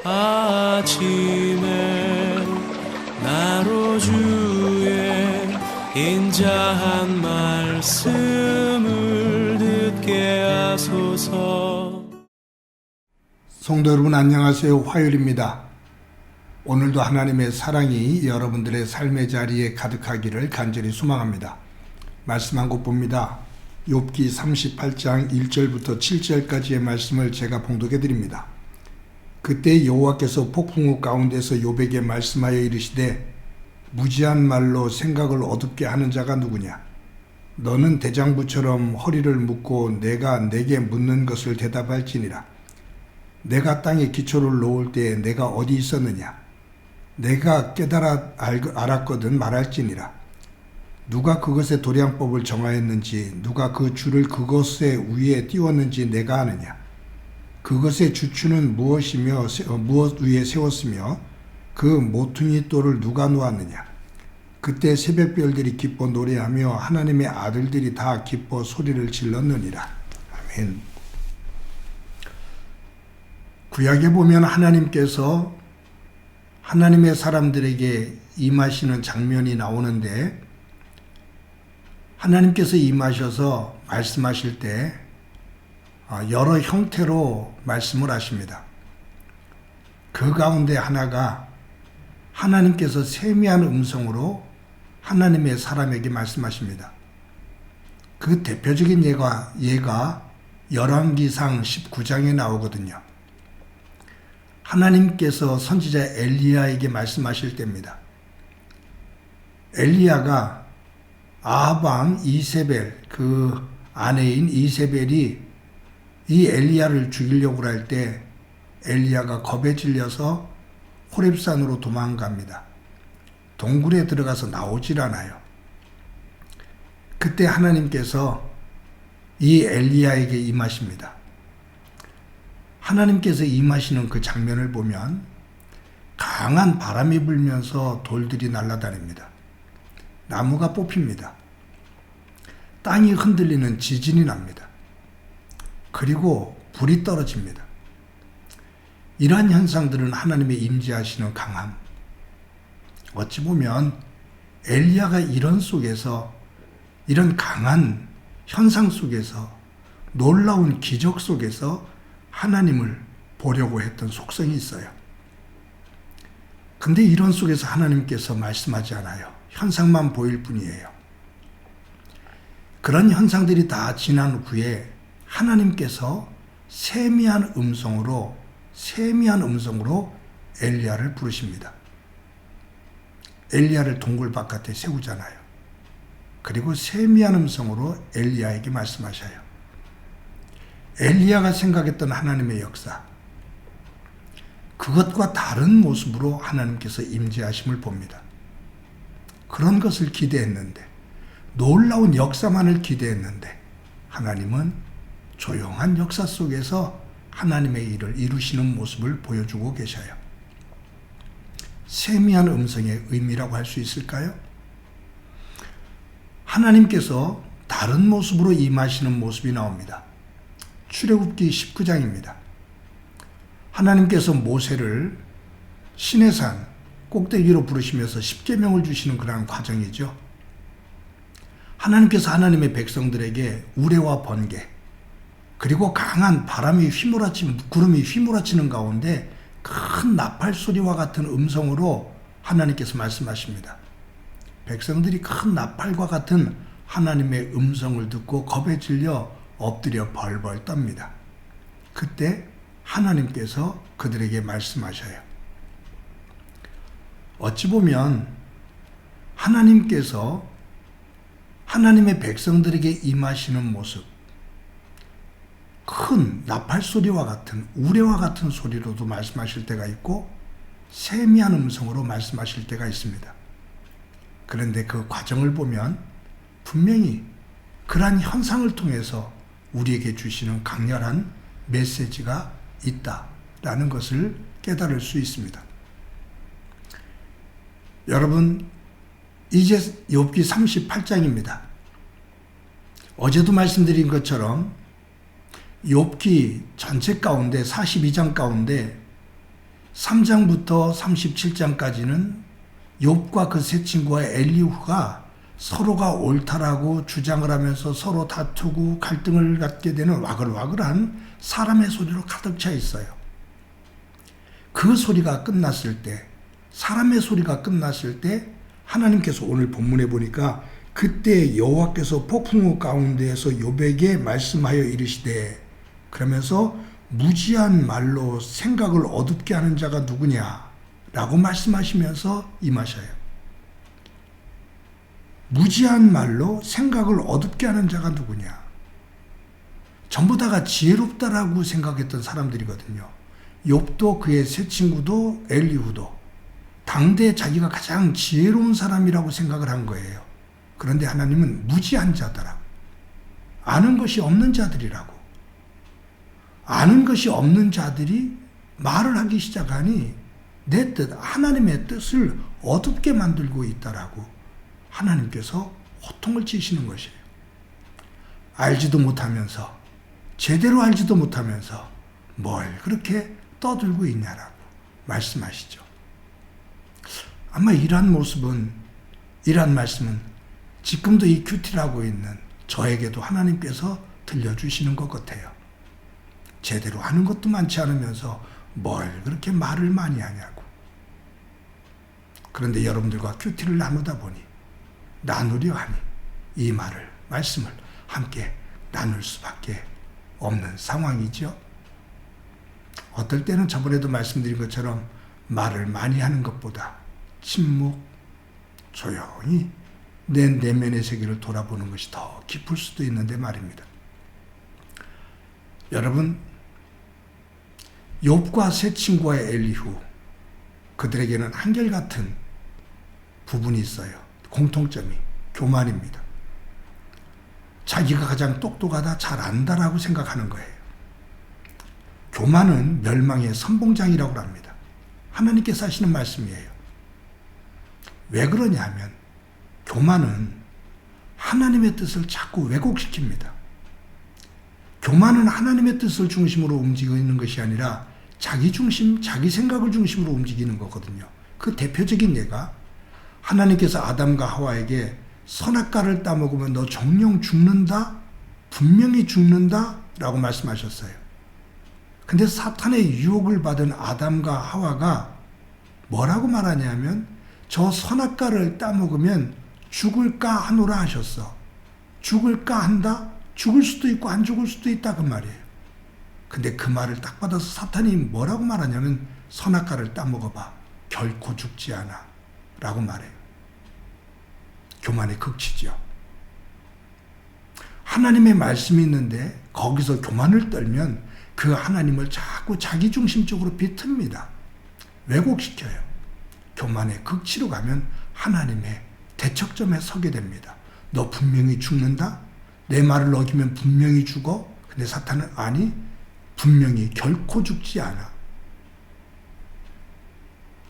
아침에 나로 주의 인자한 말씀을 듣게 하소서. 성도 여러분 안녕하세요. 화요일입니다. 오늘도 하나님의 사랑이 여러분들의 삶의 자리에 가득하기를 간절히 소망합니다. 말씀 한 곳 봅니다. 욥기 38장 1절부터 7절까지의 말씀을 제가 봉독해 드립니다. 그때 여호와께서 폭풍우 가운데서 욥에게 말씀하여 이르시되 무지한 말로 생각을 어둡게 하는 자가 누구냐? 너는 대장부처럼 허리를 묶고 내가 내게 묻는 것을 대답할지니라. 내가 땅에 기초를 놓을 때에 내가 어디 있었느냐? 내가 깨달아 알았거든 말할지니라. 누가 그것의 도량법을 정하였는지 누가 그 줄을 그것의 위에 띄웠는지 내가 아느냐? 그것의 주추는 무엇이며 무엇 위에 세웠으며 그 모퉁이 돌을 누가 놓았느냐? 그때 새벽별들이 기뻐 노래하며 하나님의 아들들이 다 기뻐 소리를 질렀느니라. 아멘. 구약에 보면 하나님께서 하나님의 사람들에게 임하시는 장면이 나오는데, 하나님께서 임하셔서 말씀하실 때 여러 형태로 말씀을 하십니다. 그 가운데 하나가 하나님께서 세미한 음성으로 하나님의 사람에게 말씀하십니다. 그 대표적인 예가 열왕기상 19장에 나오거든요. 하나님께서 선지자 엘리야에게 말씀하실 때입니다. 엘리야가 아합 왕 이세벨, 그 아내인 이세벨이 이 엘리야를 죽이려고 할 때 엘리야가 겁에 질려서 호렙산으로 도망갑니다. 동굴에 들어가서 나오질 않아요. 그때 하나님께서 이 엘리야에게 임하십니다. 하나님께서 임하시는 그 장면을 보면 강한 바람이 불면서 돌들이 날아다닙니다. 나무가 뽑힙니다. 땅이 흔들리는 지진이 납니다. 그리고 불이 떨어집니다. 이러한 현상들은 하나님의 임재하시는 강함. 어찌 보면 엘리야가 이런 강한 현상 속에서, 놀라운 기적 속에서 하나님을 보려고 했던 속성이 있어요. 근데 이런 속에서 하나님께서 말씀하지 않아요. 현상만 보일 뿐이에요. 그런 현상들이 다 지난 후에 하나님께서 세미한 음성으로 엘리야를 부르십니다. 엘리야를 동굴 바깥에 세우잖아요. 그리고 세미한 음성으로 엘리야에게 말씀하셔요. 엘리야가 생각했던 하나님의 역사, 그것과 다른 모습으로 하나님께서 임재하심을 봅니다. 그런 것을 기대했는데, 놀라운 역사만을 기대했는데, 하나님은 조용한 역사 속에서 하나님의 일을 이루시는 모습을 보여주고 계셔요. 세미한 음성의 의미라고 할 수 있을까요? 하나님께서 다른 모습으로 임하시는 모습이 나옵니다. 출애굽기 19장입니다. 하나님께서 모세를 시내산 꼭대기로 부르시면서 십계명을 주시는 그런 과정이죠. 하나님께서 하나님의 백성들에게 우레와 번개, 그리고 강한 구름이 휘몰아치는 가운데 큰 나팔 소리와 같은 음성으로 하나님께서 말씀하십니다. 백성들이 큰 나팔과 같은 하나님의 음성을 듣고 겁에 질려 엎드려 벌벌 떱니다. 그때 하나님께서 그들에게 말씀하셔요. 어찌 보면 하나님께서 하나님의 백성들에게 임하시는 모습, 큰 나팔 소리와 같은, 우레와 같은 소리로도 말씀하실 때가 있고 세미한 음성으로 말씀하실 때가 있습니다. 그런데 그 과정을 보면 분명히 그러한 현상을 통해서 우리에게 주시는 강렬한 메시지가 있다라는 것을 깨달을 수 있습니다. 여러분, 이제 욥기 38장입니다. 어제도 말씀드린 것처럼 욥기 전체 가운데 42장 가운데 3장부터 37장까지는 욥과 그 세 친구와 엘리후가 서로가 옳다라고 주장을 하면서 서로 다투고 갈등을 갖게 되는 와글와글한 사람의 소리로 가득 차 있어요. 그 소리가 끝났을 때, 사람의 소리가 끝났을 때 하나님께서 오늘 본문에 보니까 그때 여호와께서 폭풍우 가운데에서 욥에게 말씀하여 이르시되, 그러면서 무지한 말로 생각을 어둡게 하는 자가 누구냐 라고 말씀하시면서 임하셔요. 무지한 말로 생각을 어둡게 하는 자가 누구냐. 전부 다가 지혜롭다라고 생각했던 사람들이거든요. 욥도 그의 세 친구도 엘리후도 당대 자기가 가장 지혜로운 사람이라고 생각을 한 거예요. 그런데 하나님은 무지한 자더라고. 아는 것이 없는 자들이라고. 아는 것이 없는 자들이 말을 하기 시작하니 내 뜻, 하나님의 뜻을 어둡게 만들고 있다라고 하나님께서 호통을 치시는 것이에요. 알지도 못하면서, 제대로 알지도 못하면서 뭘 그렇게 떠들고 있냐라고 말씀하시죠. 아마 이러한 모습은, 이러한 말씀은 지금도 이 큐티를 하고 있는 저에게도 하나님께서 들려주시는 것 같아요. 제대로 하는 것도 많지 않으면서 뭘 그렇게 말을 많이 하냐고. 그런데 여러분들과 큐티를 나누다 보니, 나누려 하니 이 말을, 말씀을 함께 나눌 수밖에 없는 상황이죠. 어떨 때는 저번에도 말씀드린 것처럼 말을 많이 하는 것보다 침묵, 조용히 내 내면의 세계를 돌아보는 것이 더 깊을 수도 있는데 말입니다. 여러분, 욥과 세 친구와의 엘리후, 그들에게는 한결같은 부분이 있어요. 공통점이 교만입니다. 자기가 가장 똑똑하다, 잘 안다라고 생각하는 거예요. 교만은 멸망의 선봉장이라고 합니다. 하나님께서 하시는 말씀이에요. 왜 그러냐 하면 교만은 하나님의 뜻을 자꾸 왜곡시킵니다. 교만은 하나님의 뜻을 중심으로 움직이는 것이 아니라 자기 중심, 자기 생각을 중심으로 움직이는 거거든요. 그 대표적인 예가 하나님께서 아담과 하와에게 선악과를 따먹으면 너 정령 죽는다? 분명히 죽는다? 라고 말씀하셨어요. 근데 사탄의 유혹을 받은 아담과 하와가 뭐라고 말하냐면 저 선악과를 따먹으면 죽을까 하노라 하셨어. 죽을까 한다? 죽을 수도 있고 안 죽을 수도 있다 그 말이에요. 근데 그 말을 딱 받아서 사탄이 뭐라고 말하냐면 선악과를 따먹어봐. 결코 죽지 않아. 라고 말해요. 교만의 극치죠. 하나님의 말씀이 있는데 거기서 교만을 떨면 그 하나님을 자꾸 자기중심적으로 비틉니다. 왜곡시켜요. 교만의 극치로 가면 하나님의 대척점에 서게 됩니다. 너 분명히 죽는다? 내 말을 어기면 분명히 죽어? 근데 사탄은 아니, 분명히 결코 죽지 않아.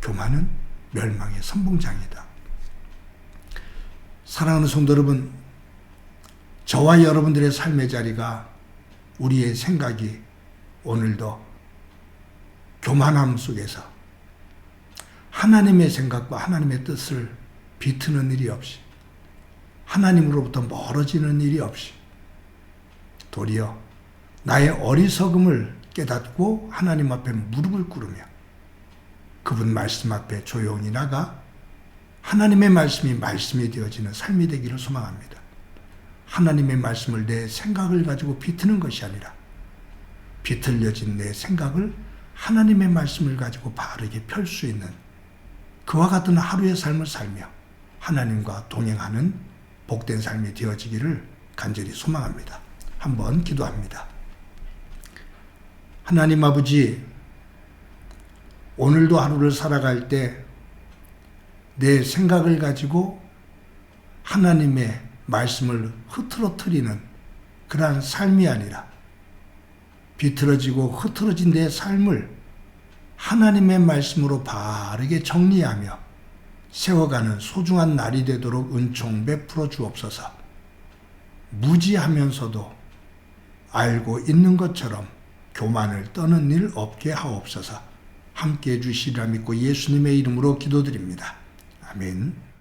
교만은 멸망의 선봉장이다. 사랑하는 성도 여러분, 저와 여러분들의 삶의 자리가, 우리의 생각이 오늘도 교만함 속에서 하나님의 생각과 하나님의 뜻을 비트는 일이 없이, 하나님으로부터 멀어지는 일이 없이 도리어 나의 어리석음을 깨닫고 하나님 앞에 무릎을 꿇으며 그분 말씀 앞에 조용히 나가 하나님의 말씀이 말씀이 되어지는 삶이 되기를 소망합니다. 하나님의 말씀을 내 생각을 가지고 비트는 것이 아니라 비틀려진 내 생각을 하나님의 말씀을 가지고 바르게 펼 수 있는 그와 같은 하루의 삶을 살며 하나님과 동행하는 복된 삶이 되어지기를 간절히 소망합니다. 한번 기도합니다. 하나님 아버지, 오늘도 하루를 살아갈 때 내 생각을 가지고 하나님의 말씀을 흐트러뜨리는 그러한 삶이 아니라 비틀어지고 흐트러진 내 삶을 하나님의 말씀으로 바르게 정리하며 세워가는 소중한 날이 되도록 은총 베풀어 주옵소서. 무지하면서도 알고 있는 것처럼 교만을 떠는 일 없게 하옵소서. 함께해 주시리라 믿고 예수님의 이름으로 기도드립니다. 아멘.